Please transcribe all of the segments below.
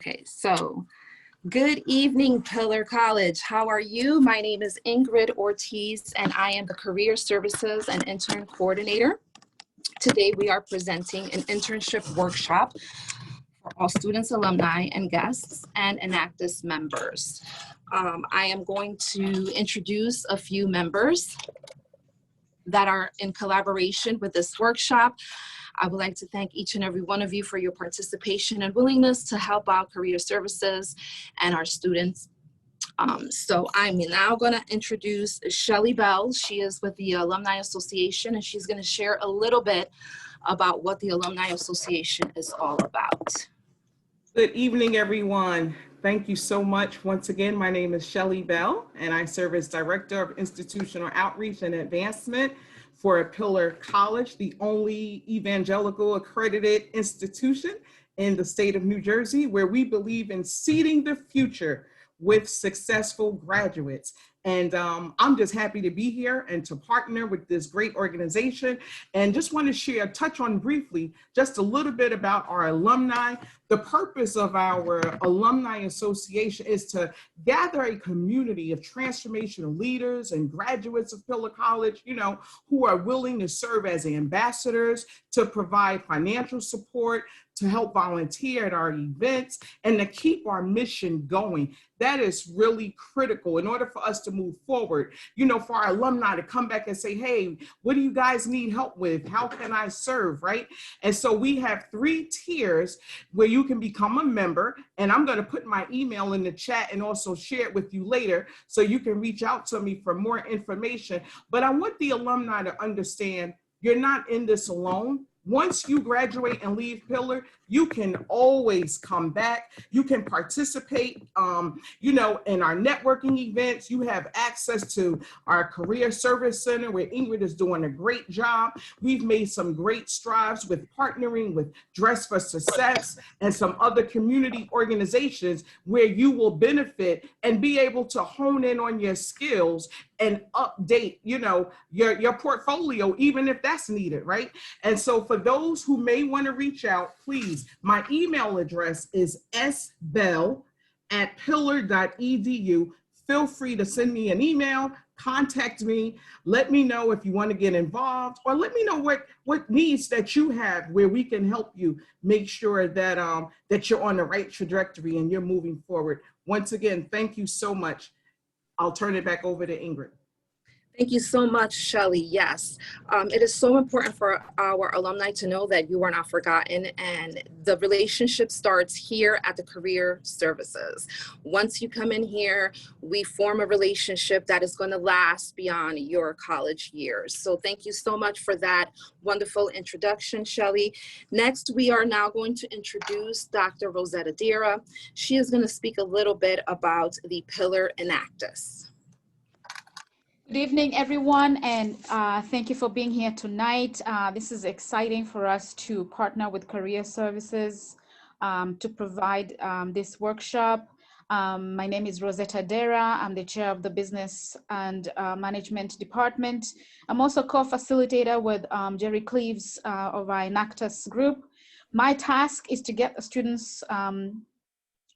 Okay, so good evening, Pillar College. How are you? My name is Ingrid Ortiz, and I am the Career Services and Intern Coordinator. Today, we are presenting an internship workshop for all students, alumni, and guests, and Enactus members. I am going to introduce a few members that are in collaboration with this workshop. I would like to thank each and every one of you for your participation and willingness to help out Career Services and our students. So I'm now going to introduce Shelly Bell. She is with the Alumni Association, and she's going to share a little bit about what the Alumni Association is all about. Good evening, everyone. Thank you so much. Once again, my name is Shelly Bell, and I serve as Director of Institutional Outreach and Advancement for Pillar College, the only evangelical accredited institution in the state of New Jersey, where we believe in seeding the future with successful graduates. And I'm just happy to be here and to partner with this great organization. And just want to touch on briefly, just a little bit about our alumni. The purpose of our Alumni Association is to gather a community of transformational leaders and graduates of Pillar College, who are willing to serve as ambassadors, to provide financial support, to help volunteer at our events, and to keep our mission going. That is really critical in order for us to move forward, for our alumni to come back and say, hey, what do you guys need help with? How can I serve, right? And so we have 3 tiers where you can become a member, and I'm going to put my email in the chat and also share it with you later so you can reach out to me for more information. But I want the alumni to understand you're not in this alone. Once you graduate and leave Pillar, you can always come back. You can participate, in our networking events. You have access to our Career Service Center, where Ingrid is doing a great job. We've made some great strides with partnering with Dress for Success and some other community organizations where you will benefit and be able to hone in on your skills and update, your portfolio, even if that's needed, right? And so for those who may want to reach out, please, my email address is sbell@pillar.edu. Feel free to send me an email, contact me, let me know if you want to get involved, or let me know what needs that you have where we can help you make sure that, that you're on the right trajectory and you're moving forward. Once again, thank you so much. I'll turn it back over to Ingrid. Thank you so much, Shelly. Yes, it is so important for our alumni to know that you are not forgotten, and the relationship starts here at the Career Services. Once you come in here, we form a relationship that is going to last beyond your college years. So thank you so much for that wonderful introduction, Shelly. Next, we are now going to introduce Dr. Rosetta Dira. She is going to speak a little bit about the Pillar Enactus. Good evening, everyone, and thank you for being here tonight. This is exciting for us to partner with Career Services to provide this workshop. My name is Rosetta Dera. I'm the chair of the Business and Management Department. I'm also co-facilitator with Gerry Cleaves of our Enactus group. My task is to get the students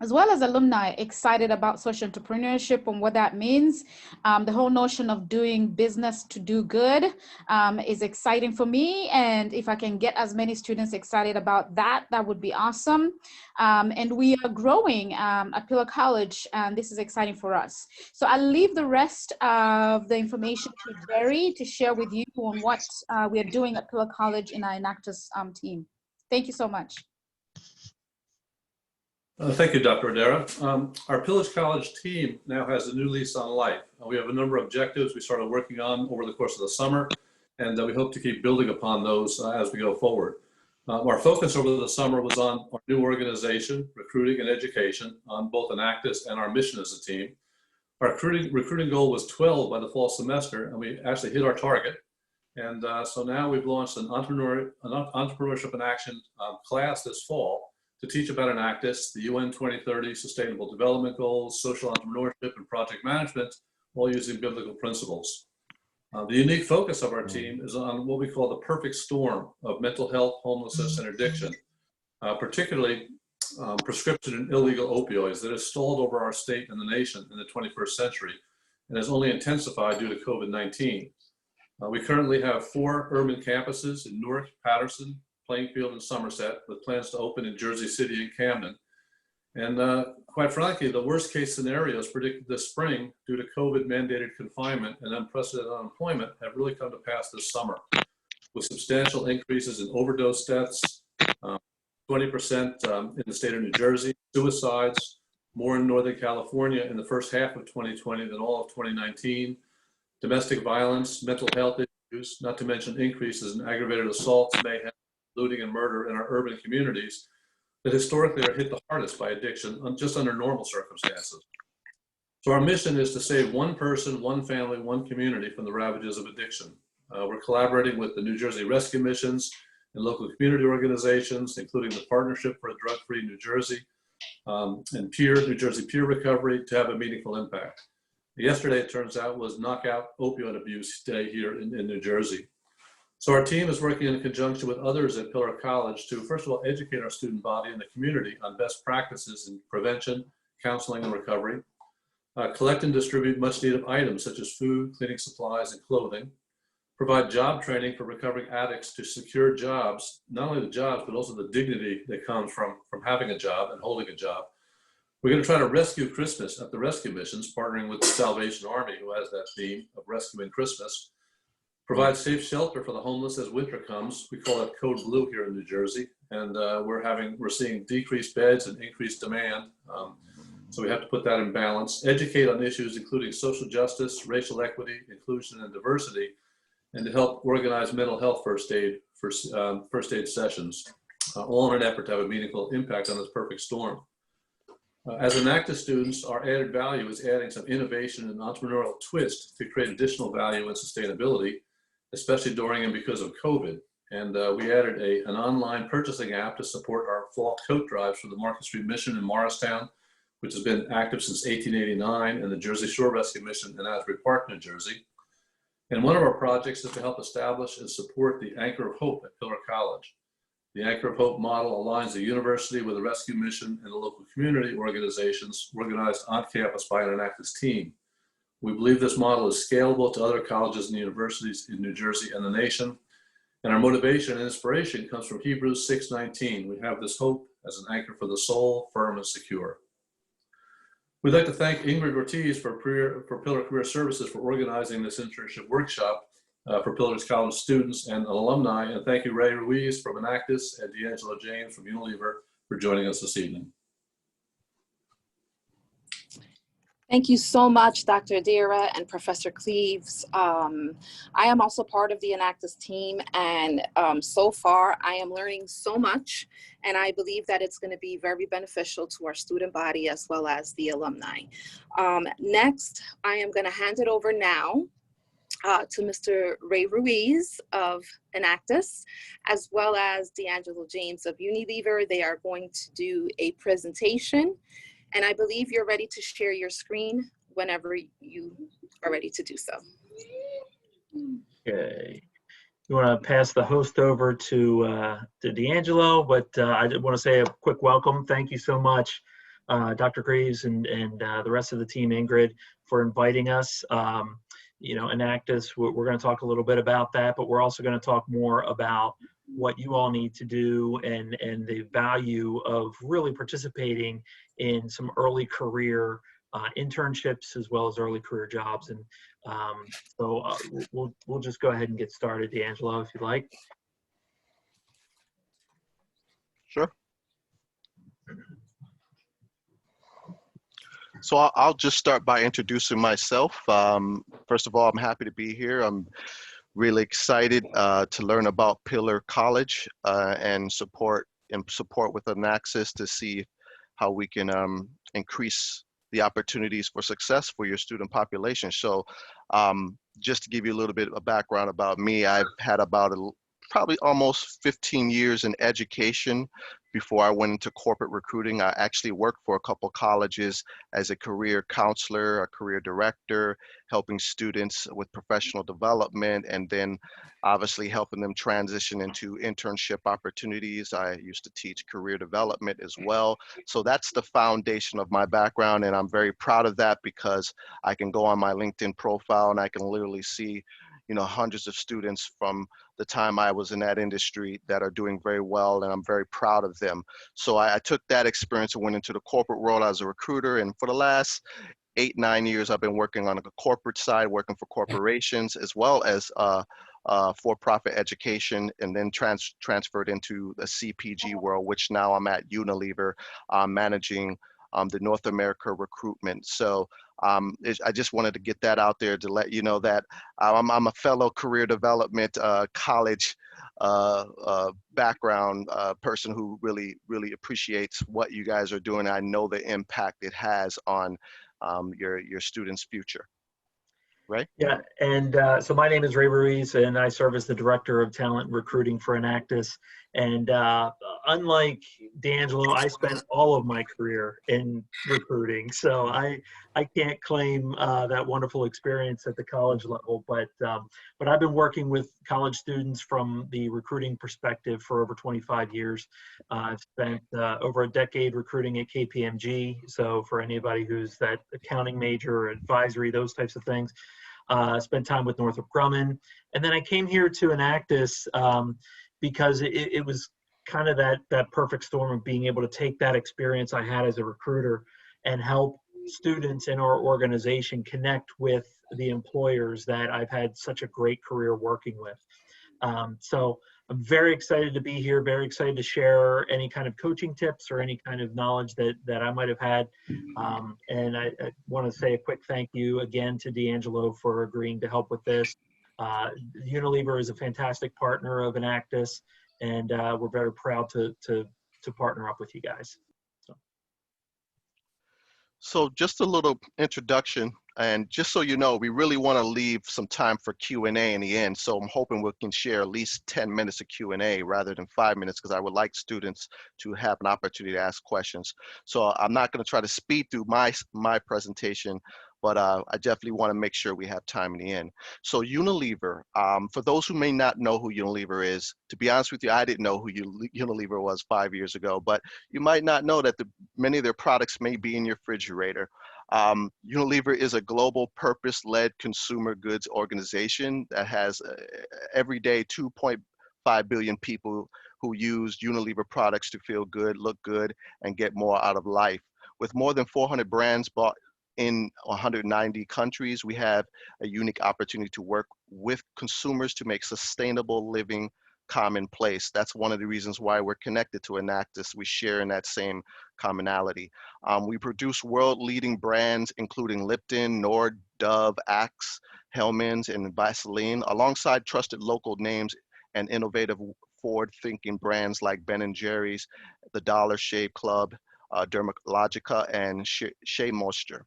as well as alumni excited about social entrepreneurship and what that means. The whole notion of doing business to do good is exciting for me. And if I can get as many students excited about that, that would be awesome. And we are growing at Pillar College, and this is exciting for us. So I'll leave the rest of the information to Gerry to share with you on what we are doing at Pillar College in our Enactus team. Thank you so much. Thank you, Dr. Dara. Our Pillar College team now has a new lease on life. We have a number of objectives we started working on over the course of the summer, and we hope to keep building upon those as we go forward. Our focus over the summer was on our new organization, recruiting and education, on both Enactus and our mission as a team. Our recruiting goal was 12 by the fall semester, and we actually hit our target. And so now we've launched an Entrepreneurship in Action class this fall to teach about Enactus, the UN 2030 Sustainable Development Goals, social entrepreneurship, and project management, while using biblical principles. The unique focus of our team is on what we call the perfect storm of mental health, homelessness, and addiction. Particularly, prescription and illegal opioids that has stalled over our state and the nation in the 21st century and has only intensified due to COVID-19. We currently have 4 urban campuses in Newark, Patterson, Plainfield, and Somerset, with plans to open in Jersey City and Camden. And quite frankly, the worst case scenarios predicted this spring due to COVID-mandated confinement and unprecedented unemployment have really come to pass this summer, with substantial increases in overdose deaths, 20% in the state of New Jersey, suicides, more in Northern California in the first half of 2020 than all of 2019, domestic violence, mental health issues, not to mention increases in aggravated assaults, mayhem, looting, and murder in our urban communities that historically are hit the hardest by addiction just under normal circumstances. So our mission is to save one person, one family, one community from the ravages of addiction. We're collaborating with the New Jersey Rescue Missions and local community organizations, including the Partnership for a Drug-Free New Jersey and New Jersey Peer Recovery, to have a meaningful impact. Yesterday, it turns out, was Knockout Opioid Abuse Day here in New Jersey. So our team is working in conjunction with others at Pillar College to, first of all, educate our student body and the community on best practices in prevention, counseling, and recovery, collect and distribute much needed items such as food, cleaning supplies, and clothing, provide job training for recovering addicts to secure jobs, not only the jobs, but also the dignity that comes from having a job and holding a job. We're going to try to rescue Christmas at the rescue missions, partnering with the Salvation Army, who has that theme of rescuing Christmas. Provide safe shelter for the homeless as winter comes. We call it Code Blue here in New Jersey. And we're seeing decreased beds and increased demand. So we have to put that in balance. Educate on issues including social justice, racial equity, inclusion, and diversity, and to help organize mental health first aid sessions, all in an effort to have a meaningful impact on this perfect storm. As Enactus students, our added value is adding some innovation and entrepreneurial twist to create additional value and sustainability, especially during and because of COVID. And we added an online purchasing app to support our fall coat drives for the Market Street Mission in Morristown, which has been active since 1889, and the Jersey Shore Rescue Mission in Asbury Park, New Jersey. And one of our projects is to help establish and support the Anchor of Hope at Pillar College. The Anchor of Hope model aligns the university with the rescue mission and the local community organizations organized on campus by an Enactus team. We believe this model is scalable to other colleges and universities in New Jersey and the nation. And our motivation and inspiration comes from Hebrews 6:19. We have this hope as an anchor for the soul, firm and secure. We'd like to thank Ingrid Ortiz for Pillar Career Services for organizing this internship workshop for Pillar College students and alumni. And thank you, Ray Ruiz from Enactus and D'Angelo James from Unilever for joining us this evening. Thank you so much, Dr. Adira and Professor Cleaves. I am also part of the Enactus team, and so far I am learning so much, and I believe that it's going to be very beneficial to our student body as well as the alumni. Next, I am going to hand it over now to Mr. Ray Ruiz of Enactus, as well as D'Angelo James of Unilever. They are going to do a presentation. And I believe you're ready to share your screen whenever you are ready to do so. Okay. You want to pass the host over to D'Angelo, but I did want to say a quick welcome. Thank you so much, Dr. Cleaves and the rest of the team, Ingrid, for inviting us. Enactus, we're going to talk a little bit about that, but we're also going to talk more about what you all need to do and the value of really participating in some early career internships as well as early career jobs. And so we'll just go ahead and get started, D'Angelo, if you'd like. Sure. So I'll just start by introducing myself. First of all, I'm happy to be here. I'm really excited to learn about Pillar College and support with Enactus to see how we can increase the opportunities for success for your student population. So just to give you a little bit of background about me, I've had about probably almost 15 years in education before I went into corporate recruiting. I actually worked for a couple colleges as a career counselor, a career director, helping students with professional development, and then obviously helping them transition into internship opportunities. I used to teach career development as well. So that's the foundation of my background, and I'm very proud of that because I can go on my LinkedIn profile and I can literally see, you know, hundreds of students from the time I was in that industry that are doing very well, and I'm very proud of them. So I took that experience and went into the corporate world as a recruiter, and for the last 8-9 years, I've been working on the corporate side, working for corporations as well as for-profit education, and then transferred into the CPG world, which now I'm at Unilever, managing the North America recruitment. So I just wanted to get that out there to let you know that I'm a fellow career development college background person who really appreciates what you guys are doing. I know the impact it has on your students' future. Right? Yeah, and so my name is Ray Ruiz, and I serve as the Director of Talent Recruiting for Enactus. And unlike D'Angelo, I spent all of my career in recruiting, so I can't claim that wonderful experience at the college level. But I've been working with college students from the recruiting perspective for over 25 years. I've spent over a decade recruiting at KPMG. So for anybody who's that accounting major or advisory, those types of things. Spent time with Northrop Grumman, and then I came here to Enactus because it was kind of that perfect storm of being able to take that experience I had as a recruiter and help students in our organization connect with the employers that I've had such a great career working with. So I'm very excited to be here, very excited to share any kind of coaching tips or any kind of knowledge that I might have had. And I want to say a quick thank you again to D'Angelo for agreeing to help with this. Unilever is a fantastic partner of Enactus, and we're very proud to partner up with you guys. So just a little introduction, and just so you know, we really want to leave some time for Q&A in the end. So I'm hoping we can share at least 10 minutes of Q&A rather than 5 minutes, because I would like students to have an opportunity to ask questions. So I'm not going to try to speed through my presentation, but I definitely want to make sure we have time in the end. So Unilever, for those who may not know who Unilever is, to be honest with you, I didn't know who Unilever was 5 years ago, but you might not know that many of their products may be in your refrigerator. Unilever is a global purpose-led consumer goods organization that has every day 2.5 billion people who use Unilever products to feel good, look good, and get more out of life. With more than 400 brands bought in 190 countries, we have a unique opportunity to work with consumers to make sustainable living commonplace. That's one of the reasons why we're connected to Enactus. We share in that same commonality. We produce world-leading brands, including Lipton, Nord, Dove, Axe, Hellmann's, and Vaseline, alongside trusted local names and innovative forward-thinking brands like Ben & Jerry's, the Dollar Shave Club, Dermalogica, and Shea Moisture.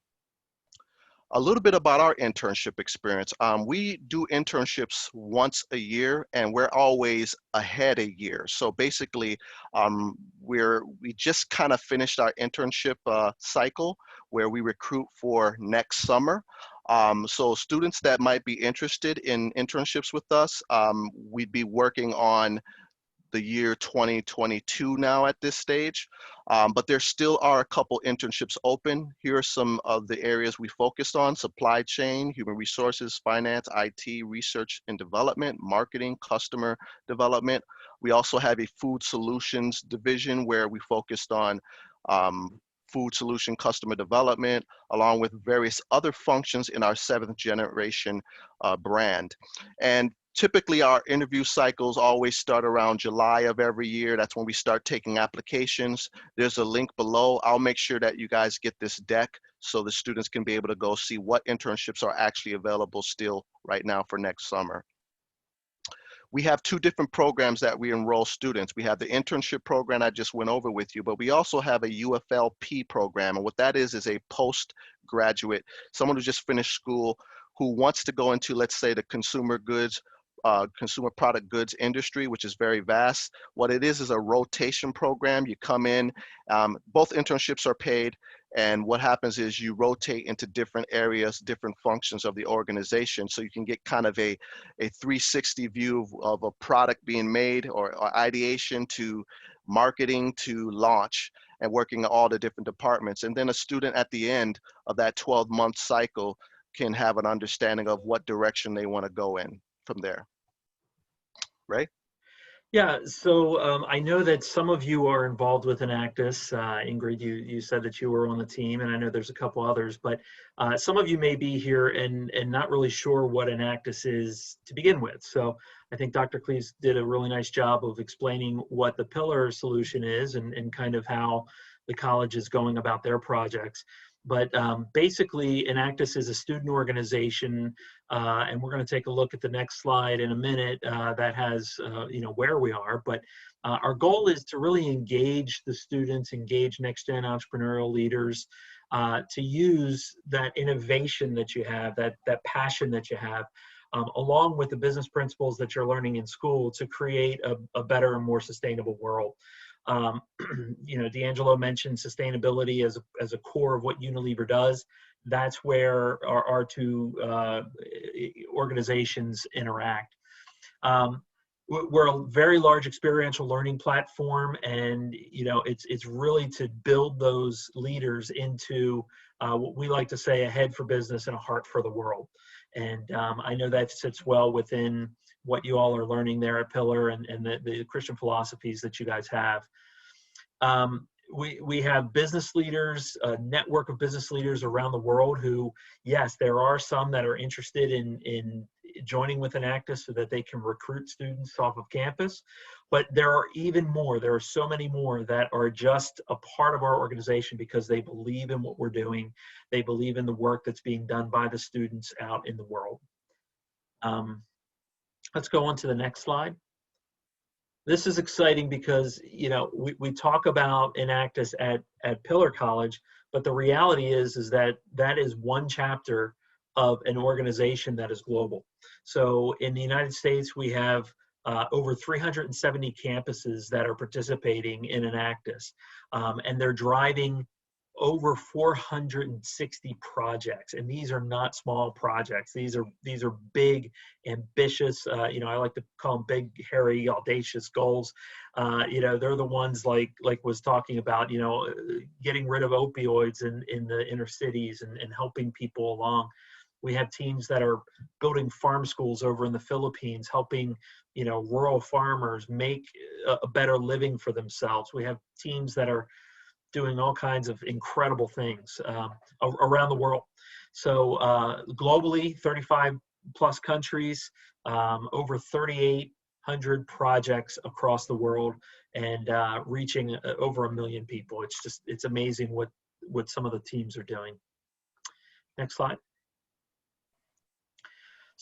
A little bit about our internship experience. We do internships once a year, and we're always ahead a year. So basically, we just kind of finished our internship cycle where we recruit for next summer. So students that might be interested in internships with us, we'd be working on the year 2022 now at this stage, but there still are a couple internships open. Here are some of the areas we focused on: supply chain, human resources, finance, IT, research and development, marketing, customer development. We also have a food solutions division where we focused on food solution customer development, along with various other functions in our 7th generation brand. And typically, our interview cycles always start around July of every year. That's when we start taking applications. There's a link below. I'll make sure that you guys get this deck so the students can be able to go see what internships are actually available still right now for next summer. We have 2 different programs that we enroll students. We have the internship program I just went over with you, but we also have a UFLP program. And what that is a postgraduate, someone who just finished school, who wants to go into, let's say, the consumer goods consumer product goods industry, which is very vast. What it is a rotation program. You come in, both internships are paid, and what happens is you rotate into different areas, different functions of the organization, so you can get kind of a 360 view of a product being made, or ideation to marketing to launch, and working in all the different departments. And then a student at the end of that 12-month cycle can have an understanding of what direction they want to go in from there. Ray? Yeah, so I know that some of you are involved with Enactus. Ingrid, you said that you were on the team, and I know there's a couple others, but some of you may be here and not really sure what Enactus is to begin with. So I think Dr. Cleaves did a really nice job of explaining what the Pillar solution is and kind of how the college is going about their projects. But basically, Enactus is a student organization, and we're going to take a look at the next slide in a minute that has, where we are. But our goal is to really engage the students, engage next-gen entrepreneurial leaders, to use that innovation that you have, that passion that you have, along with the business principles that you're learning in school to create a better and more sustainable world. D'Angelo mentioned sustainability as a core of what Unilever does. That's where our two organizations interact. We're a very large experiential learning platform, and it's really to build those leaders into what we like to say, a head for business and a heart for the world. And I know that sits well within what you all are learning there at Pillar and the Christian philosophies that you guys have. We have business leaders, a network of business leaders around the world who, yes, there are some that are interested in joining with Enactus so that they can recruit students off of campus, but there are even more. There are so many more that are just a part of our organization because they believe in what we're doing. They believe in the work that's being done by the students out in the world. Let's go on to the next slide. This is exciting because, we talk about Enactus at Pillar College, but the reality is that is one chapter of an organization that is global. So in the United States, we have over 370 campuses that are participating in Enactus, and they're driving over 460 projects, and these are not small projects. These are big, ambitious. I like to call them big, hairy, audacious goals. They're the ones like was talking about. Getting rid of opioids in the inner cities and helping people along. We have teams that are building farm schools over in the Philippines, helping rural farmers make a better living for themselves. We have teams that are doing all kinds of incredible things around the world. So globally, 35 plus countries, over 3,800 projects across the world, and reaching over 1 million people. It's amazing what some of the teams are doing. Next slide.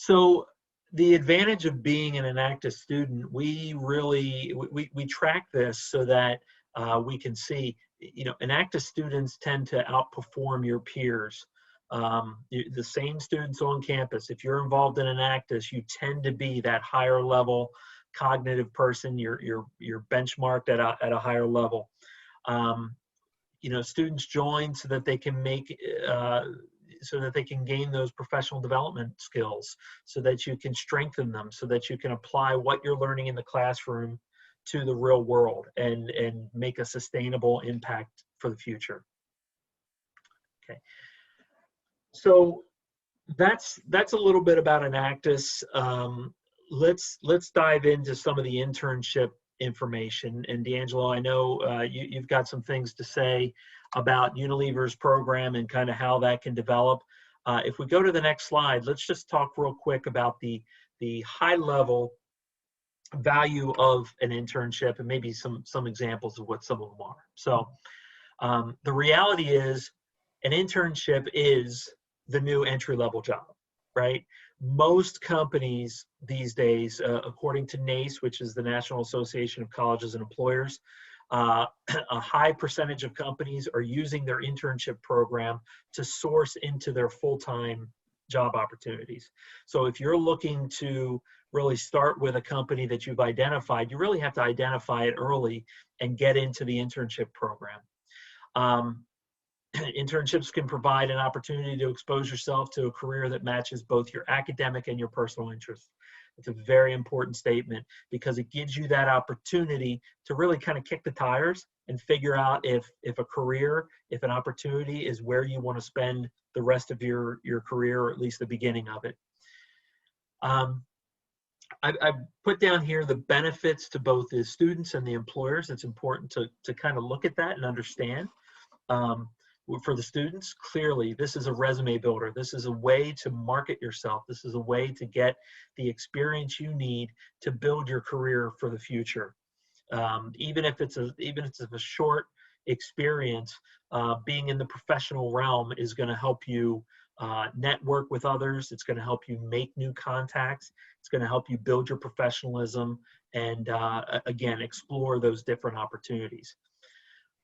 So the advantage of being an Enactus student, we track this so that we can see, Enactus students tend to outperform your peers. The same students on campus, if you're involved in Enactus, you tend to be that higher level cognitive person. You're benchmarked at a higher level. Students join so that they can gain those professional development skills, so that you can strengthen them, so that you can apply what you're learning in the classroom to the real world and make a sustainable impact for the future. Okay, so that's a little bit about Enactus. Let's dive into some of the internship information. And D'Angelo, I know you've got some things to say about Unilever's program and kind of how that can develop. If we go to the next slide, let's just talk real quick about the high level value of an internship and maybe some examples of what some of them are. So the reality is an internship is the new entry-level job, right? Most companies these days, according to NACE, which is the National Association of Colleges and Employers, a high percentage of companies are using their internship program to source into their full-time job opportunities. So if you're looking to really start with a company that you've identified, you really have to identify it early and get into the internship program. Internships can provide an opportunity to expose yourself to a career that matches both your academic and your personal interests. It's a very important statement because it gives you that opportunity to really kind of kick the tires and figure out if a career, if an opportunity is where you want to spend the rest of your career, or at least the beginning of it. I've put down here the benefits to both the students and the employers. It's important to kind of look at that and understand. For the students, clearly, this is a resume builder. This is a way to market yourself. This is a way to get the experience you need to build your career for the future. Even if it's a short experience, being in the professional realm is going to help you network with others. It's going to help you make new contacts. It's going to help you build your professionalism and, again, explore those different opportunities.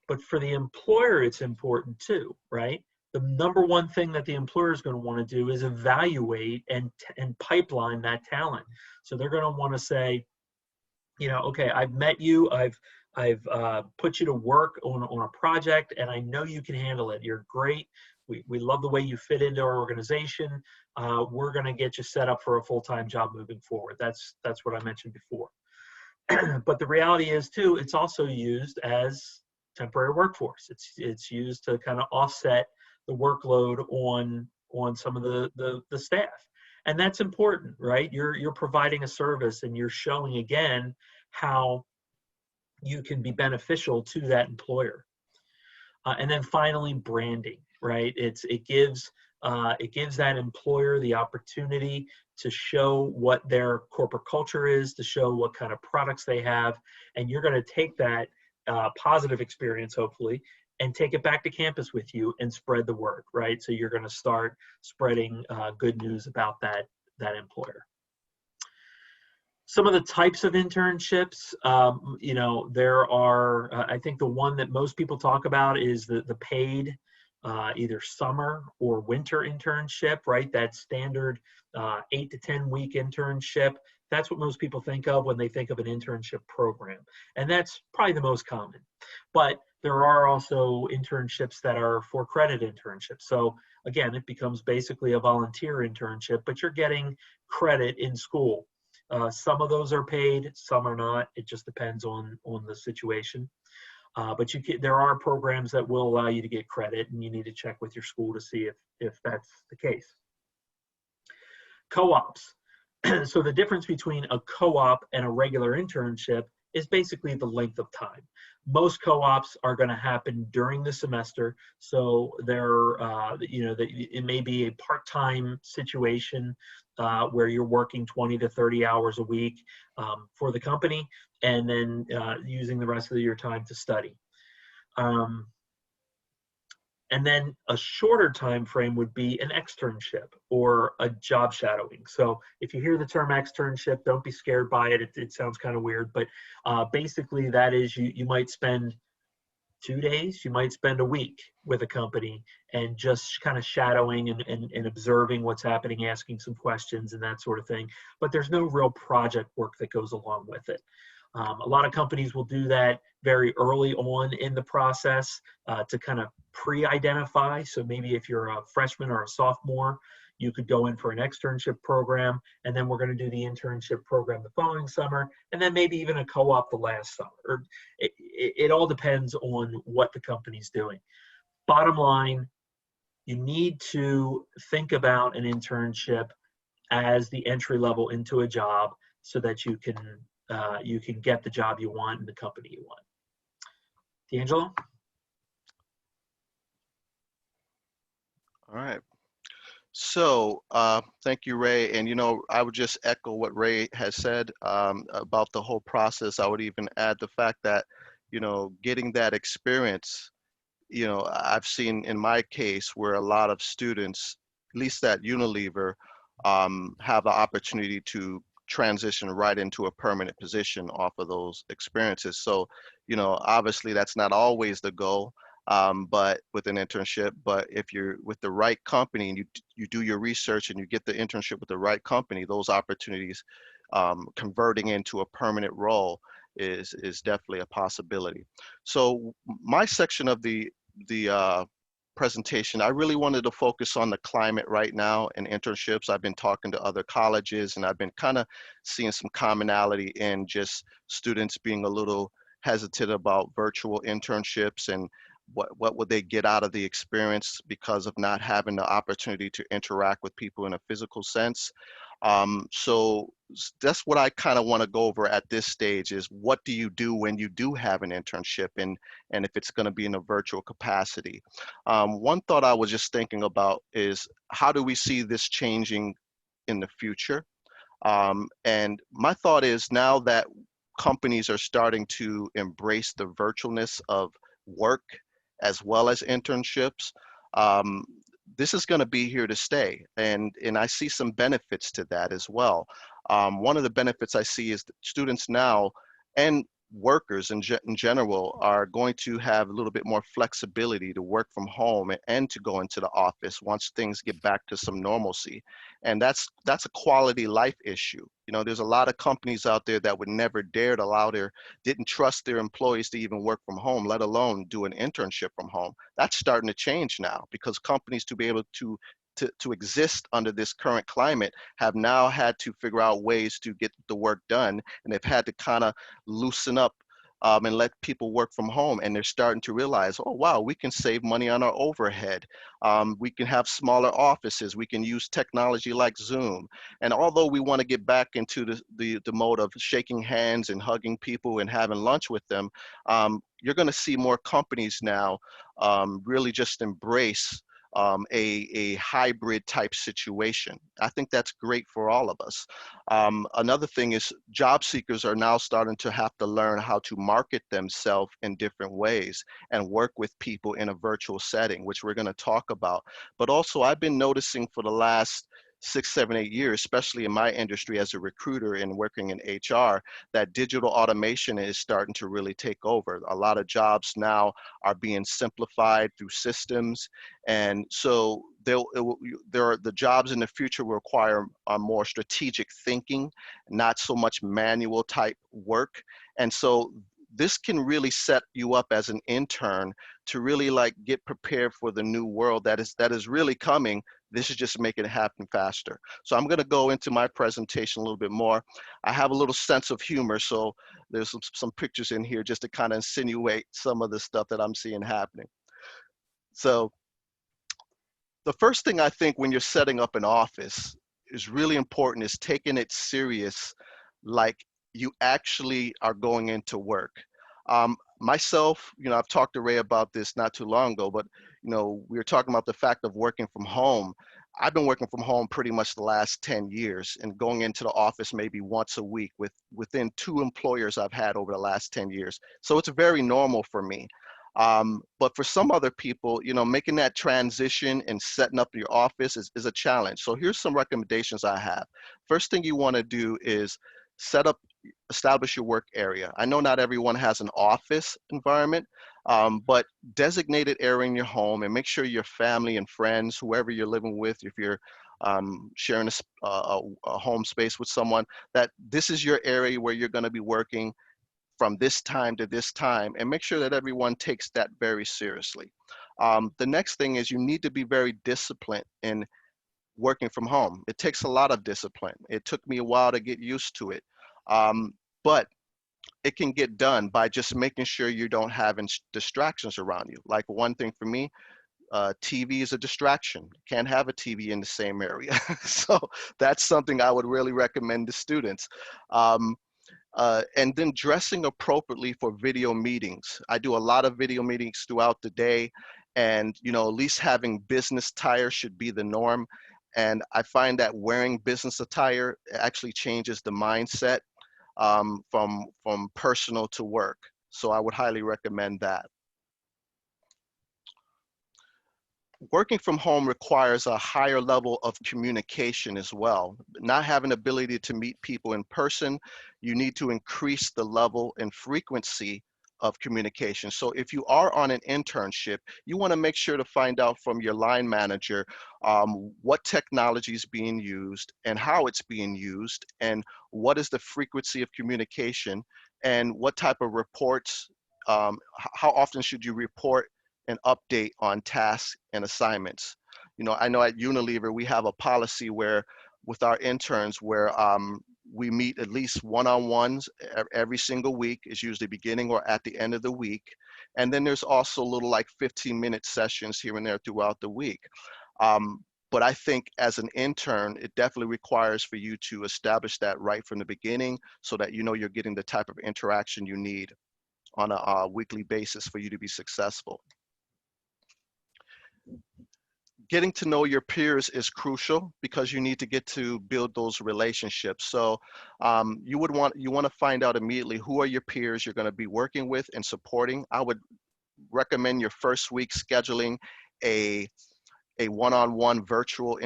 But for the employer, it's important too, right? The number one thing that the employer is going to want to do is evaluate and pipeline that talent. So they're going to want to say, you know, okay, I've met you, I've put you to work on a project, and I know you can handle it. You're great. We love the way you fit into our organization. We're going to get you set up for a full-time job moving forward. That's what I mentioned before. But the reality is too, it's also used as temporary workforce. It's used to kind of offset the workload on some of the staff. And that's important, right? You're providing a service and you're showing again how you can be beneficial to that employer. And then finally, branding, right? It gives that employer the opportunity to show what their corporate culture is, to show what kind of products they have, and you're going to take that positive experience, hopefully, and take it back to campus with you and spread the word, right? So you're going to start spreading good news about that employer. Some of the types of internships, you know, there are, I think the one that most people talk about is the paid either summer or winter internship, right? That standard 8 to 10 week internship. That's what most people think of when they think of an internship program. And that's probably the most common. But there are also internships that are for credit internships. So again, it becomes basically a volunteer internship, but you're getting credit in school. Some of those are paid, some are not. It just depends on the situation. But there are programs that will allow you to get credit, and you need to check with your school to see if that's the case. Co-ops. So the difference between a co-op and a regular internship is basically the length of time. Most co-ops are going to happen during the semester, so they're, you know, it may be a part-time situation where you're working 20 to 30 hours a week for the company, and then using the rest of your time to study. And then a shorter time frame would be an externship or a job shadowing. So if you hear the term externship, don't be scared by it. It sounds kind of weird, but basically that is you might spend 2 days, you might spend a week with a company and just kind of shadowing and observing what's happening, asking some questions and that sort of thing. But there's no real project work that goes along with it. A lot of companies will do that very early on in the process to kind of pre-identify. So maybe if you're a freshman or a sophomore, you could go in for an externship program, and then we're going to do the internship program the following summer, and then maybe even a co-op the last summer. Or it all depends on what the company's doing. Bottom line, you need to think about an internship as the entry level into a job so that you can get the job you want and the company you want. D'Angelo? All right. So thank you, Ray. And, you know, I would just echo what Ray has said about the whole process. I would even add the fact that, you know, getting that experience, you know, I've seen in my case where a lot of students, at least at Unilever, have the opportunity to transition right into a permanent position off of those experiences. So, you know, obviously that's not always the goal, but with an internship, but if you're with the right company and you do your research and you get the internship with the right company, those opportunities converting into a permanent role is definitely a possibility. So my section of the presentation, I really wanted to focus on the climate right now and internships. I've been talking to other colleges, and I've been kind of seeing some commonality in just students being a little hesitant about virtual internships and what would they get out of the experience because of not having the opportunity to interact with people in a physical sense. So that's what I kind of want to go over at this stage is what do you do when you do have an internship and if it's going to be in a virtual capacity. One thought I was just thinking about is how do we see this changing in the future? And my thought is now that companies are starting to embrace the virtualness of work as well as internships, this is going to be here to stay, and I see some benefits to that as well. One of the benefits I see is that students now and workers in general are going to have a little bit more flexibility to work from home and to go into the office once things get back to some normalcy, and that's a quality life issue. You know, there's a lot of companies out there that would never dare to didn't trust their employees to even work from home, let alone do an internship from home. That's starting to change now because companies, to be able to exist under this current climate, have now had to figure out ways to get the work done, and they've had to kind of loosen up and let people work from home, and they're starting to realize, oh wow, we can save money on our overhead. We can have smaller offices. We can use technology like Zoom. And although we want to get back into the mode of shaking hands and hugging people and having lunch with them, you're going to see more companies now really just embrace a hybrid type situation. I think that's great for all of us. Another thing is job seekers are now starting to have to learn how to market themselves in different ways and work with people in a virtual setting, which we're going to talk about. But also I've been noticing for the last 6, 7, 8 years, especially in my industry as a recruiter and working in HR, that digital automation is starting to really take over. A lot of jobs now are being simplified through systems. And so the jobs in the future will require more strategic thinking, not so much manual type work. And so this can really set you up as an intern to really like get prepared for the new world that is really coming. This is just making it happen faster. So I'm going to go into my presentation a little bit more. I have a little sense of humor, so there's some pictures in here just to kind of insinuate some of the stuff that I'm seeing happening. So the first thing I think when you're setting up an office is really important is taking it serious, like you actually are going into work. Myself, you know, I've talked to Ray about this not too long ago, but you know, we were talking about the fact of working from home. I've been working from home pretty much the last 10 years and going into the office maybe once a week within 2 employers I've had over the last 10 years. So it's very normal for me. But for some other people, you know, making that transition and setting up your office is a challenge. So here's some recommendations I have. First thing you want to do is establish your work area. I know not everyone has an office environment, but designated area in your home and make sure your family and friends, whoever you're living with, if you're sharing a home space with someone, that this is your area where you're going to be working from this time to this time, and make sure that everyone takes that very seriously. The next thing is you need to be very disciplined in working from home. It takes a lot of discipline. It took me a while to get used to it. But it can get done by just making sure you don't have distractions around you. Like one thing for me, TV is a distraction. Can't have a TV in the same area. So that's something I would really recommend to students. And then dressing appropriately for video meetings. I do a lot of video meetings throughout the day, and you know, at least having business attire should be the norm. And I find that wearing business attire actually changes the mindset from personal to work. So I would highly recommend that. Working from home requires a higher level of communication as well. Not having the ability to meet people in person, you need to increase the level and frequency of communication. So if you are on an internship, you want to make sure to find out from your line manager what technology is being used and how it's being used, and what is the frequency of communication, and what type of reports, how often should you report and update on tasks and assignments. You know, I know at Unilever, we have a policy where with our interns where we meet at least one-on-ones every single week. Is usually beginning or at the end of the week. And then there's also little like 15-minute sessions here and there throughout the week. But I think as an intern, it definitely requires for you to establish that right from the beginning so that you know you're getting the type of interaction you need on a weekly basis for you to be successful. Getting to know your peers is crucial because you need to get to build those relationships. So you want to find out immediately who are your peers you're going to be working with and supporting. I would recommend your first week scheduling a one-on-one virtual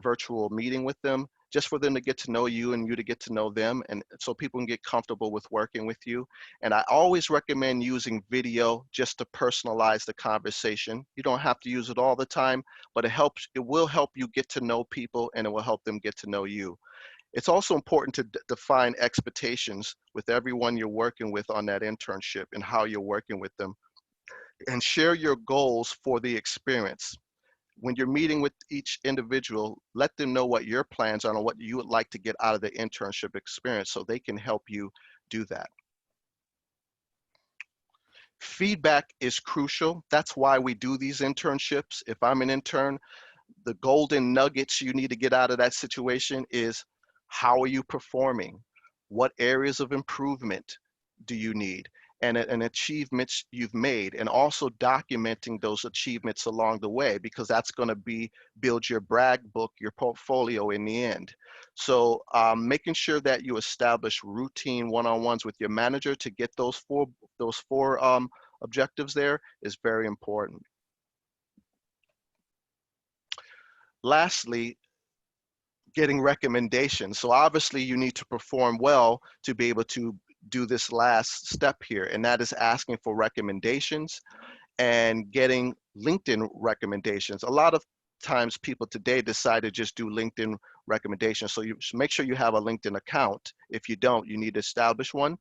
virtual meeting with them, just for them to get to know you and you to get to know them, and so people can get comfortable with working with you. And I always recommend using video just to personalize the conversation. You don't have to use it all the time, but it will help you get to know people, and it will help them get to know you. It's also important to define expectations with everyone you're working with on that internship and how you're working with them, and share your goals for the experience. When you're meeting with each individual, let them know what your plans are and what you would like to get out of the internship experience so they can help you do that. Feedback is crucial. That's why we do these internships. If I'm an intern, the golden nuggets you need to get out of that situation is, how are you performing? What areas of improvement do you need? And achievements you've made, and also documenting those achievements along the way, because that's going to build your brag book, your portfolio in the end. So making sure that you establish routine one-on-ones with your manager to get those four objectives there is very important. Lastly, getting recommendations. So obviously you need to perform well to be able to do this last step here, and that is asking for recommendations and getting LinkedIn recommendations. A lot of times people today decide to just do LinkedIn recommendations. So you should make sure you have a LinkedIn account. If you don't, you need to establish one.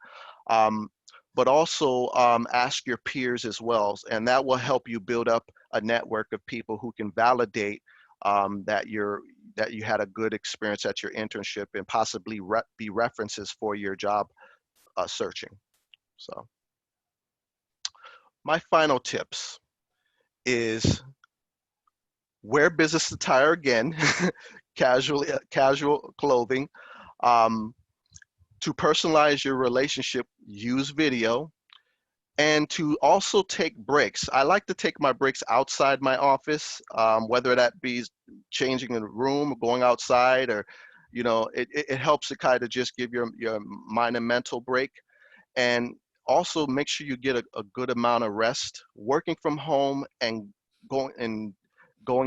But also ask your peers as well, and that will help you build up a network of people who can validate that you had a good experience at your internship, and possibly be references for your job searching. So my final tips is wear business attire again, casual clothing. To personalize your relationship, use video, and to also take breaks. I like to take my breaks outside my office, whether that be changing in the room, going outside, or it helps to kind of just give your mind a mental break. And also make sure you get a good amount of rest. Working from home and going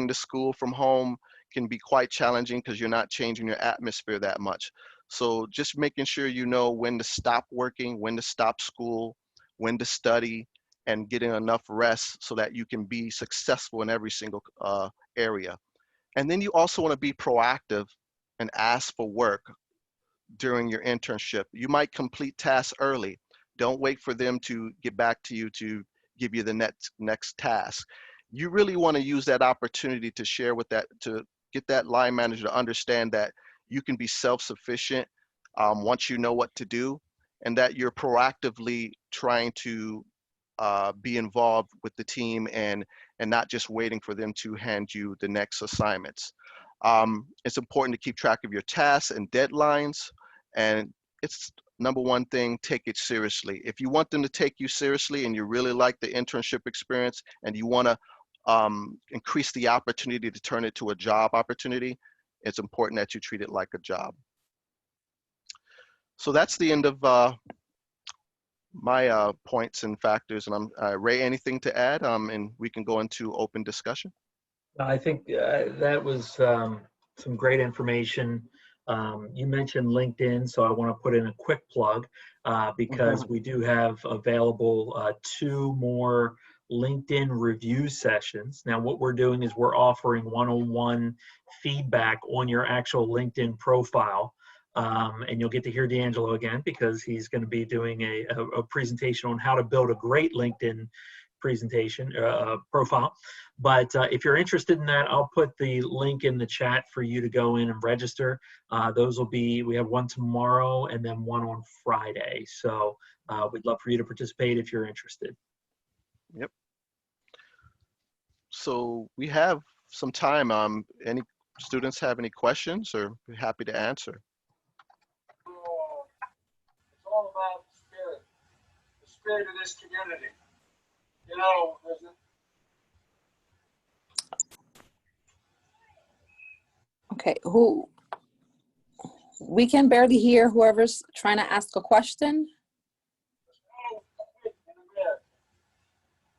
to school from home can be quite challenging because you're not changing your atmosphere that much. So just making sure you know when to stop working, when to stop school, when to study, and getting enough rest so that you can be successful in every single area. And then you also want to be proactive and ask for work during your internship. You might complete tasks early. Don't wait for them to get back to you to give you the next task. You really want to use that opportunity to share with that, to get that line manager to understand that you can be self-sufficient once you know what to do, and that you're proactively trying to be involved with the team and not just waiting for them to hand you the next assignments. It's important to keep track of your tasks and deadlines, and it's number one thing, take it seriously. If you want them to take you seriously and you really like the internship experience and you want to increase the opportunity to turn it to a job opportunity, it's important that you treat it like a job. So that's the end of my points and factors. And Ray, anything to add? And we can go into open discussion. I think that was some great information. You mentioned LinkedIn, so I want to put in a quick plug because we do have available 2 more LinkedIn review sessions. Now, what we're doing is we're offering one-on-one feedback on your actual LinkedIn profile. And you'll get to hear D'Angelo again because he's going to be doing a presentation on how to build a great LinkedIn presentation profile. But if you're interested in that, I'll put the link in the chat for you to go in and register. Those will be, we have one tomorrow and then one on Friday. So we'd love for you to participate if you're interested. Yep. So we have some time. Any students have any questions, or we're happy to answer? It's all about the spirit of this community. You know, Okay, we can barely hear whoever's trying to ask a question.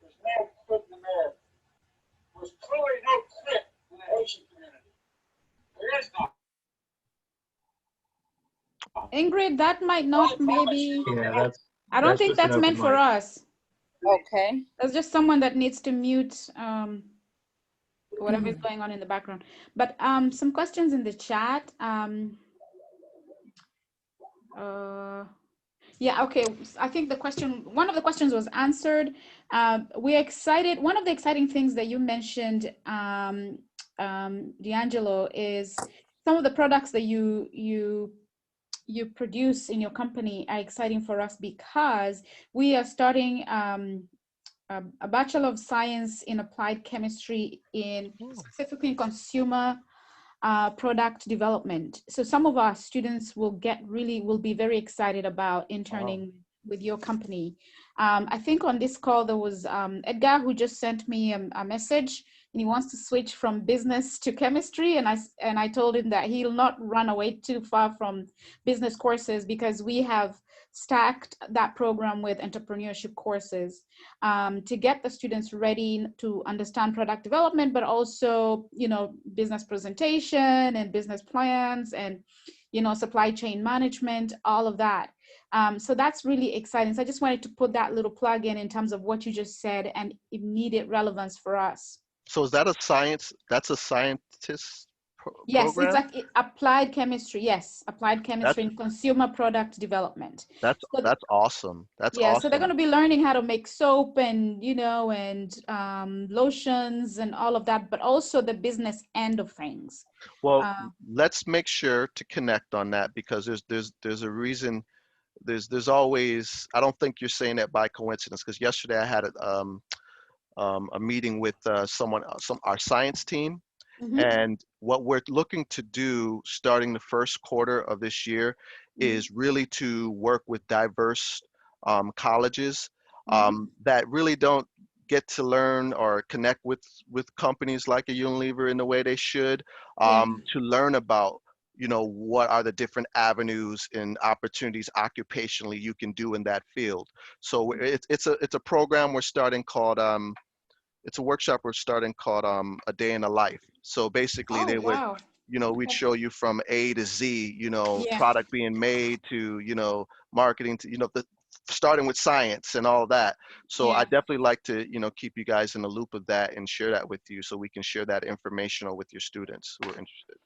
there's no quit in America. There's clearly no quit in the Haitian community. There is none. Ingrid, that might not maybe, Yeah, I don't that's think just an that's meant open for mic. us. Okay. There's just someone that needs to mute whatever is going on in the background. But some questions in the chat. Yeah, okay. I think one of the questions was answered. We're excited. One of the exciting things that you mentioned, D'Angelo, is some of the products that you produce in your company are exciting for us because we are starting a Bachelor of Science in Applied Chemistry specifically in consumer product development. So some of our students will be very excited about interning with your company. I think on this call there was Edgar who just sent me a message, and he wants to switch from business to chemistry, and I told him that he'll not run away too far from business courses because we have stacked that program with entrepreneurship courses to get the students ready to understand product development, but also, you know, business presentation and business plans and, you know, supply chain management, all of that. So that's really exciting. So I just wanted to put that little plug in terms of what you just said and immediate relevance for us. So is that a science? That's a scientist Yes, program? it's like applied chemistry. Yes, applied chemistry in consumer product development. That's So awesome. That's yeah, awesome. so they're going to be learning how to make soap and, you know, and lotions and all of that, but also the business end of things. Well, let's make sure to connect on that because there's a reason. There's always. I don't think you're saying that by coincidence because yesterday I had a meeting with our science team. Mm-hmm. And what we're looking to do starting the first quarter of this year is really to work with diverse colleges that really don't get to learn or connect with companies like a Unilever in the way they should, to learn about, you know, what are the different avenues and opportunities occupationally you can do in that field. So it's a program we're starting called it's a workshop we're starting called A Day in the Life. So basically they would, you know, we'd show you from A to Z, you know, product being made to, you know, marketing to, you know, starting with science and all that. So I definitely like to, you know, keep you guys in the loop of that and share that with you so we can share that information with your students who are interested.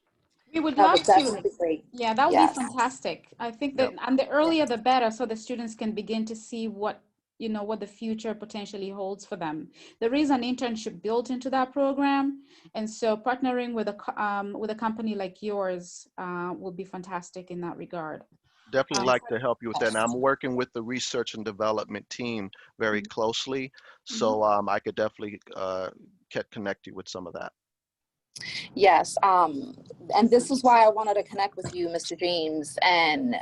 We would That love would definitely be great. Yeah, that would Yes. be fantastic. I think that, and the earlier the better, so the students can begin to see what, you know, what the future potentially holds for them. There is an internship built into that program, and so partnering with a company like yours will be fantastic in that regard. Definitely like to help you with that. And I'm working with the research and development team very closely, so I could definitely connect you with some of that. Yes, and this is why I wanted to connect with you, Mr. James. And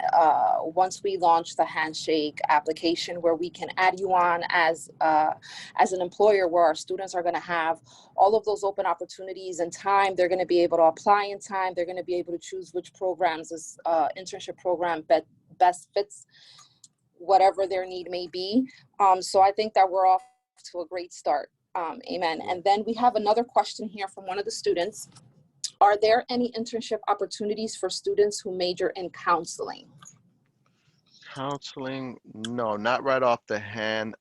once we launch the handshake application, where we can add you on as an employer, where our students are going to have all of those open opportunities in time, they're going to be able to apply in time. They're going to be able to choose which programs this internship program best fits whatever their need may be. So I think that we're off to a great start. Amen. And then we have another question here from one of the students Are there any internship opportunities for students who major in counseling? Counseling, no, not right off the hand.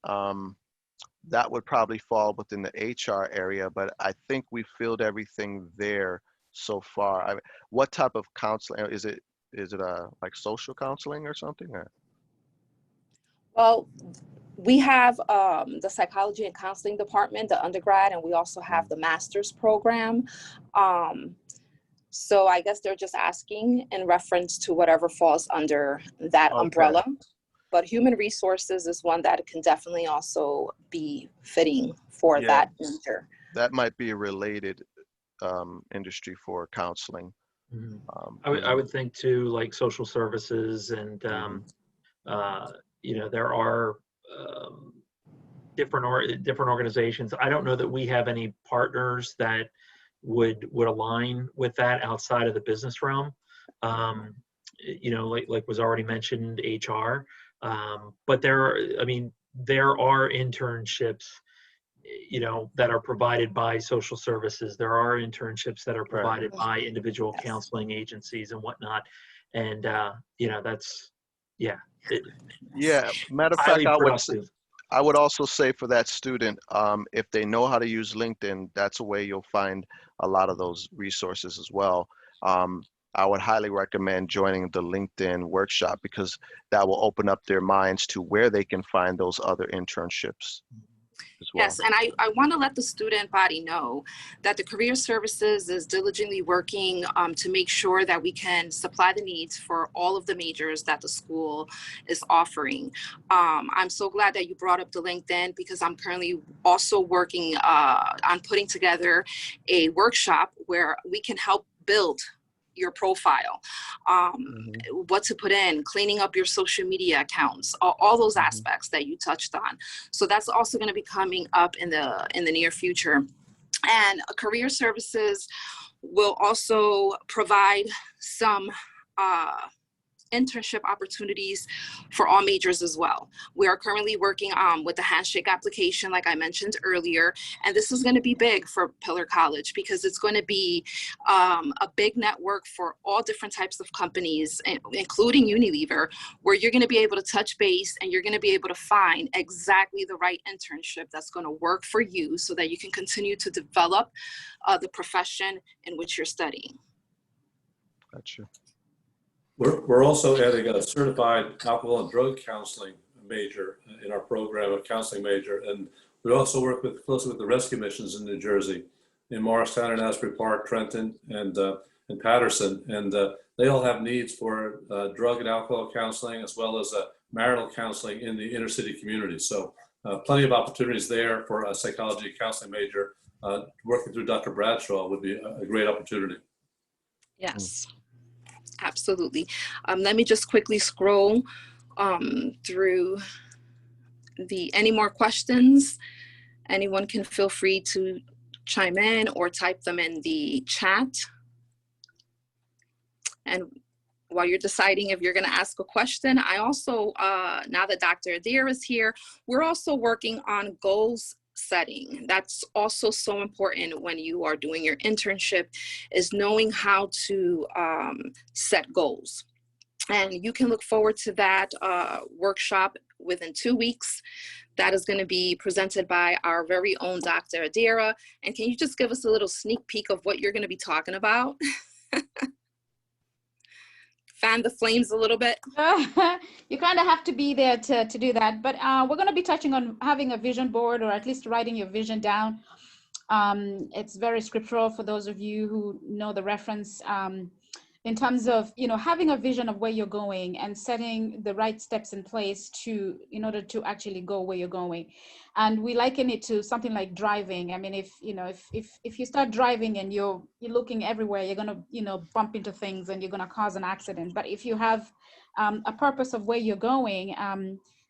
That would probably fall within the HR area, but I think we filled everything there so far. What type of counseling is it? Is it like social counseling or something? Or? Well, we have the psychology and counseling department, the undergrad, and we also have the master's program. So I guess they're just asking in reference to whatever falls under that umbrella. But human resources is one that can definitely also be fitting for that major. That might be a related industry for counseling. I would think too, like social services and, you know, there are different organizations. I don't know that we have any partners that would align with that outside of the business realm. You know, like was already mentioned, HR. But there are internships, you know, that are provided by social services. There are internships that are provided by individual counseling agencies and whatnot. And, you know, that's, matter of fact, I would also say for that student, if they know how to use LinkedIn, that's a way you'll find a lot of those resources as well. I would highly recommend joining the LinkedIn workshop because that will open up their minds to where they can find those other internships as well. Yes, and I want to let the student body know that the Career Services is diligently working to make sure that we can supply the needs for all of the majors that the school is offering. I'm so glad that you brought up the LinkedIn because I'm currently also working on putting together a workshop where we can help build your profile, what to put in, cleaning up your social media accounts, all those aspects that you touched on. So that's also going to be coming up in the near future. And Career Services will also provide some internship opportunities for all majors as well. We are currently working with the handshake application, like I mentioned earlier, and this is going to be big for Pillar College because it's going to be a big network for all different types of companies, including Unilever, where you're going to be able to touch base and you're going to be able to find exactly the right internship that's going to work for you so that you can continue to develop the profession in which you're studying. Gotcha. We're also adding a certified alcohol and drug counseling major in our program, a counseling major. And we also work closely with the rescue missions in New Jersey, in Morristown and Asbury Park, Trenton, and Patterson. And they all have needs for drug and alcohol counseling as well as marital counseling in the inner city community. So plenty of opportunities there for a psychology counseling major. Working through Dr. Bradshaw would be a great opportunity. Yes. Absolutely. Let me just quickly scroll through any more questions. Anyone can feel free to chime in or type them in the chat. And while you're deciding if you're going to ask a question, I also, now that Dr. Adair is here, we're also working on goals setting. That's also so important when you are doing your internship, is knowing how to set goals. And you can look forward to that workshop within 2 weeks. That is going to be presented by our very own Dr. Adira. And can you just give us a little sneak peek of what you're going to be talking about? Fan the flames a little bit. You kind of have to be there to do that. But we're going to be touching on having a vision board, or at least writing your vision down. It's very scriptural for those of you who know the reference, in terms of, you know, having a vision of where you're going and setting the right steps in place in order to actually go where you're going. And we liken it to something like driving. I mean, if you start driving and you're looking everywhere, you're going to, you know, bump into things and you're going to cause an accident. But if you have a purpose of where you're going,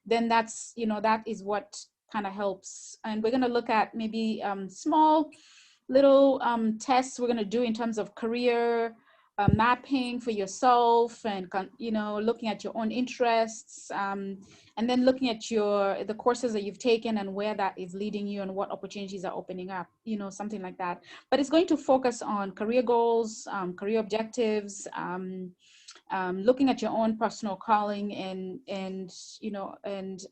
then that's, you know, that is what kind of helps. And we're going to look at maybe small little tests we're going to do in terms of career mapping for yourself and, you know, looking at your own interests, and then looking at the courses that you've taken and where that is leading you and what opportunities are opening up, you know, something like that. But it's going to focus on career goals, career objectives, looking at your own personal calling and you know, and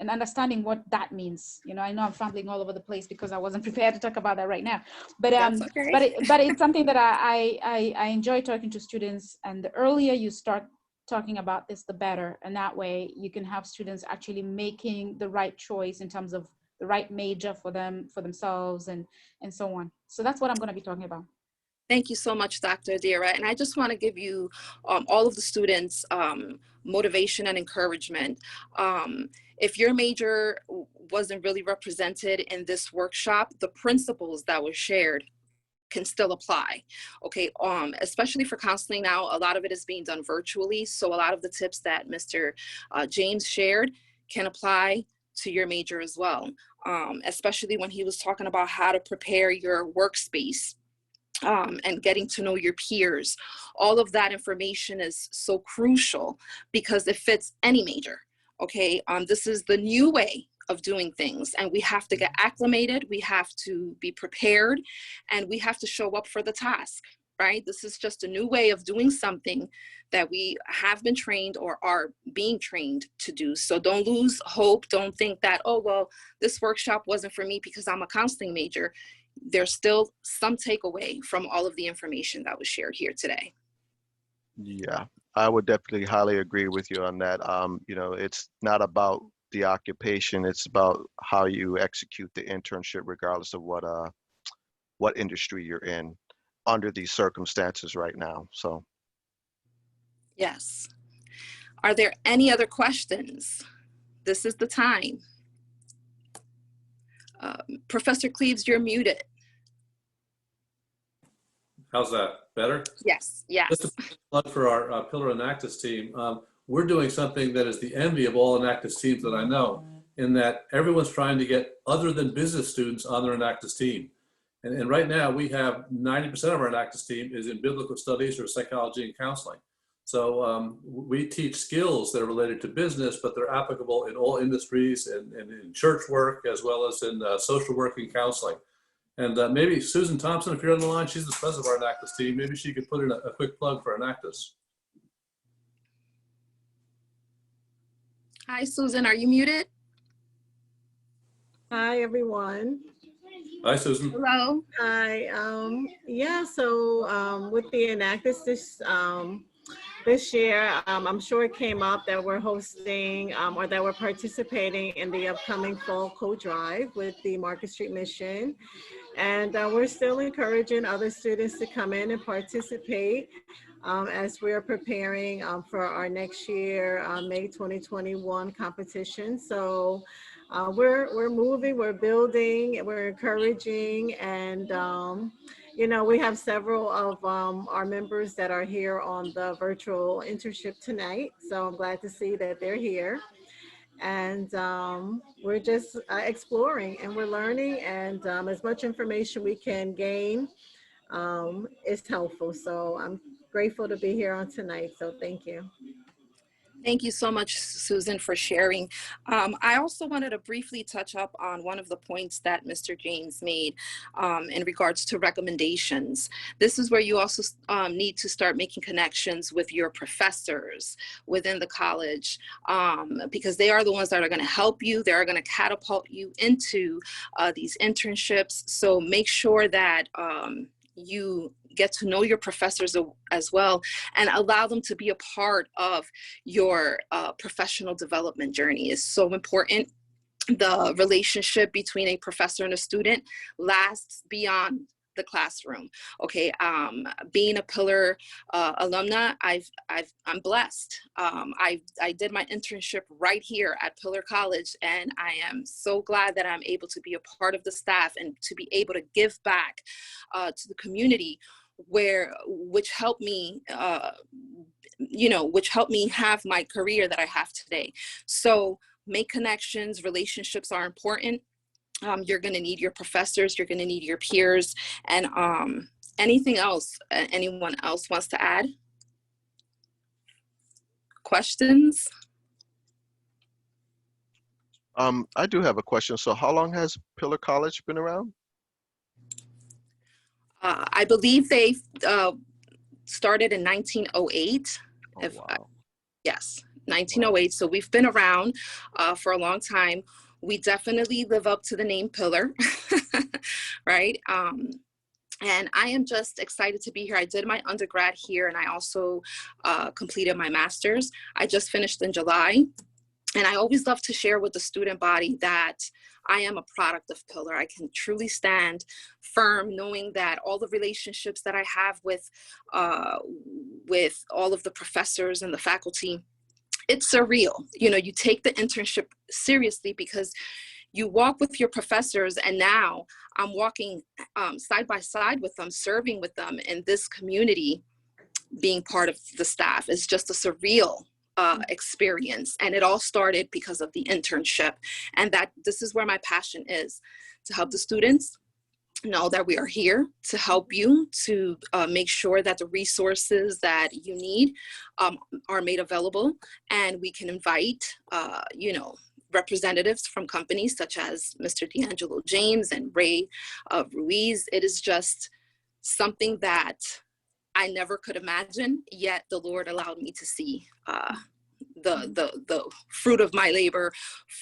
understanding what that means. You know, I know I'm fumbling all over the place because I wasn't prepared to talk about that right now, but That's okay. but it's something that I enjoy talking to students, and the earlier you start talking about this, the better, and that way you can have students actually making the right choice in terms of the right major for themselves and so on. So that's what I'm going to be talking about. Thank you so much, Dr. Adira. And I just want to give you, all of the students, motivation and encouragement. If your major wasn't really represented in this workshop, the principles that were shared can still apply. Okay, especially for counseling now, a lot of it is being done virtually. So a lot of the tips that Mr. James shared can apply to your major as well, especially when he was talking about how to prepare your workspace. And getting to know your peers. All of that information is so crucial because it fits any major, okay? This is the new way of doing things, and we have to get acclimated, we have to be prepared, and we have to show up for the task, right? This is just a new way of doing something that we have been trained or are being trained to do. So don't lose hope. Don't think that, oh, well, this workshop wasn't for me because I'm a counseling major. There's still some takeaway from all of the information that was shared here today. Yeah, I would definitely highly agree with you on that. You know, it's not about the occupation, it's about how you execute the internship regardless of what industry you're in under these circumstances right now. So Yes. Are there any other questions? This is the time. Professor Cleaves, you're muted. How's that? Better? Yes, yes. Just a plug for our Pillar Enactus team. We're doing something that is the envy of all Enactus teams that I know, in that everyone's trying to get other than business students on their Enactus team. And right now we have 90% of our Enactus team is in biblical studies or psychology and counseling. So we teach skills that are related to business, but they're applicable in all industries and in church work, as well as in social work and counseling. And maybe Susan Thompson, if you're on the line, she's the president of our Enactus team. Maybe she could put in a quick plug for Enactus. Hi, Susan, are you muted? Hi, everyone. Hi, Susan. Hello. Hi. Yeah, so with the Enactus this year, I'm sure it came up that we're hosting or that we're participating in the upcoming Fall Co-Drive with the Market Street Mission. And we're still encouraging other students to come in and participate as we're preparing for our next year, May 2021 competition. So we're moving, we're building, we're encouraging, and you know, we have several of our members that are here on the virtual internship tonight. So I'm glad to see that they're here. And we're just exploring and we're learning, and as much information we can gain is helpful. So I'm grateful to be here on tonight. So thank you. Thank you so much, Susan, for sharing. I also wanted to briefly touch up on one of the points that Mr. James made in regards to recommendations. This is where you also need to start making connections with your professors within the college, because they are the ones that are going to help you. They are going to catapult you into these internships. So make sure that you get to know your professors as well, and allow them to be a part of your professional development journey is so important. The relationship between a professor and a student lasts beyond the classroom. Okay, being a Pillar alumna, I'm blessed. I did my internship right here at Pillar College, and I am so glad that I'm able to be a part of the staff and to be able to give back to the community, which helped me, which helped me have my career that I have today. So make connections. Relationships are important. You're going to need your professors, you're going to need your peers, and Anything else anyone else wants to add? Questions? I do have a question. So how long has Pillar College been around? I believe they started in 1908. Oh, wow. Yes, 1908. So we've been around for a long time. We definitely live up to the name Pillar, right? And I am just excited to be here. I did my undergrad here, and I also completed my master's. I just finished in July. And I always love to share with the student body that I am a product of Pillar. I can truly stand firm knowing that all the relationships that I have with all of the professors and the faculty, it's surreal. You know, you take the internship seriously because you walk with your professors, and now I'm walking side by side with them, serving with them in this community, being part of the staff. It's just a surreal experience. And it all started because of the internship. And that this is where my passion is, to help the students know that we are here to help you, to make sure that the resources that you need are made available. And we can invite, you know, representatives from companies such as Mr. D'Angelo James and Ray Ruiz. It is just something that I never could imagine, yet the Lord allowed me to see the fruit of my labor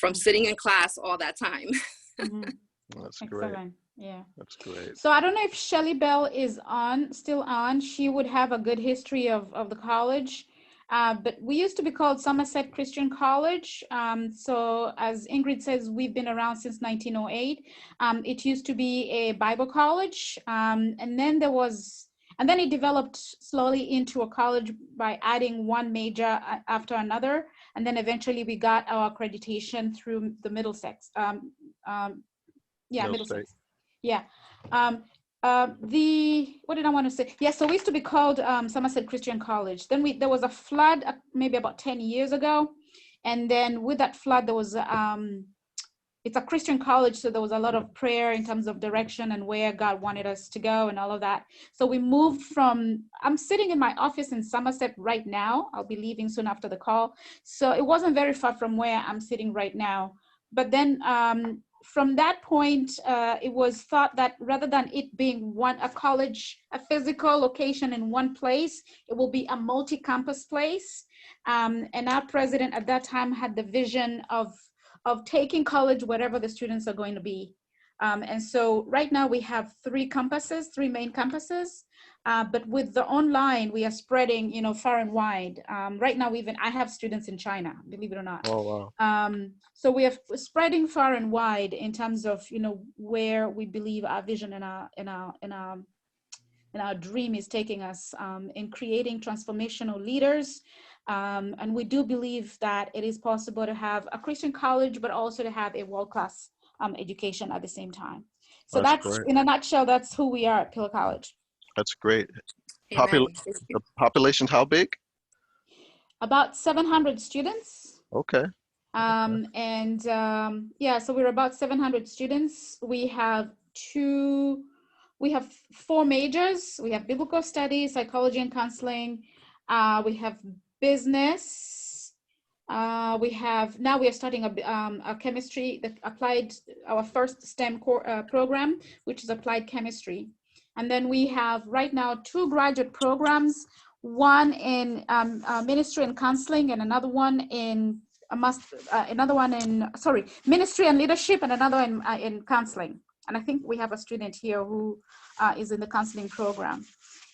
from sitting in class all that time. That's great. Excellent. Yeah. That's great. So I don't know if Shelly Bell is still on. She would have a good history of the college. But we used to be called Somerset Christian College. So as Ingrid says, we've been around since 1908. It used to be a Bible college. And then it developed slowly into a college by adding one major after another. And then eventually we got our accreditation through the Middlesex. Middlesex. Yeah. What did I want to say? Yeah, so we used to be called Somerset Christian College. Then there was a flood maybe about 10 years ago. And then with that flood, there was, it's a Christian college, so there was a lot of prayer in terms of direction and where God wanted us to go and all of that. So we moved I'm sitting in my office in Somerset right now. I'll be leaving soon after the call. So it wasn't very far from where I'm sitting right now. But then from that point, it was thought that rather than it being a physical location in one place, it will be a multi-campus place. And our president at that time had the vision of taking college wherever the students are going to be. And so right now we have three main campuses, but with the online, we are spreading, you know, far and wide. Right now, I have students in China, believe it or not. Oh, wow. So we are spreading far and wide in terms of, you know, where we believe our vision and our dream is taking us in creating transformational leaders. And we do believe that it is possible to have a Christian college, but also to have a world-class education at the same time. So that's in a nutshell, that's who we are at Pillar College. That's great. Amen. The population's how big? About 700 students. Okay. So we're about 700 students. We have four majors. We have biblical studies, psychology and counseling. We have business. We are starting a chemistry, our first STEM program, which is applied chemistry. And then we have right now 2 graduate programs, one in ministry and counseling, and another one in ministry and leadership, and another in counseling. And I think we have a student here who is in the counseling program.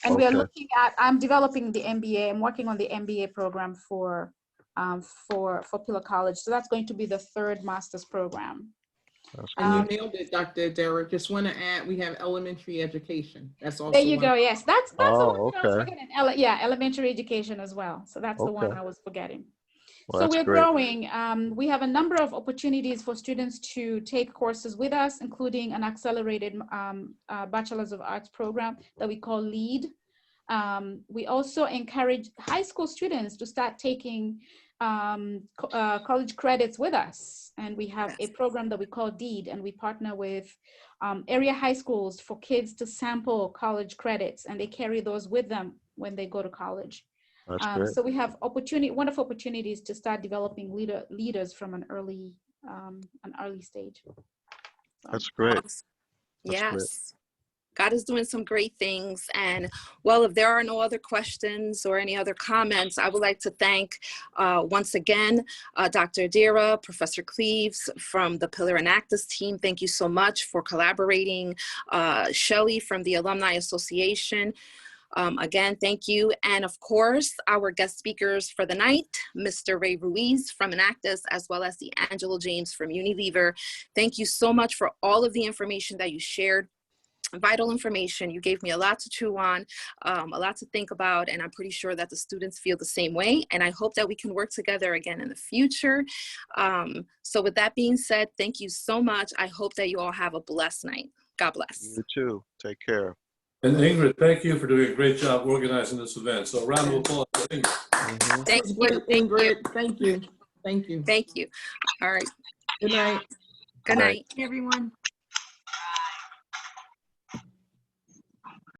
And we are looking at, I'm developing the MBA. I'm working on the MBA program for Pillar College. So that's going to be the 3rd master's program. And you nailed it, Dr. Derrick. Just want to add, we have elementary education. That's also there you go. Yes, that's the one I was okay. forgetting. Elementary education as well. So that's the one I was forgetting. Well, so we're great. growing. We have a number of opportunities for students to take courses with us, including an accelerated Bachelor's of Arts program that we call LEAD. We also encourage high school students to start taking college credits with us. And we have a program that we call DEED, and we partner with area high schools for kids to sample college credits, and they carry those with them when they go to college. That's great. So we have wonderful opportunities to start developing leaders from an early stage. So. That's great. Awesome. That's Yes. great. God is doing some great things. And well, if there are no other questions or any other comments, I would like to thank once again, Dr. Adira, Professor Cleaves from the Pillar Enactus team. Thank you so much for collaborating. Shelly from the Alumni Association. Again, thank you. And of course, our guest speakers for the night, Mr. Ray Ruiz from Enactus, as well as D'Angelo James from Unilever. Thank you so much for all of the information that you shared. Vital information. You gave me a lot to chew on, a lot to think about, and I'm pretty sure that the students feel the same way. And I hope that we can work together again in the future. So with that being said, thank you so much. I hope that you all have a blessed night. God bless. You too. Take care. And Ingrid, thank you for doing a great job organizing this event. So a round of applause for Ingrid. Thank you, Ingrid. Thank you. Thank you. Thank you. All right. Good night. Good night. Everyone.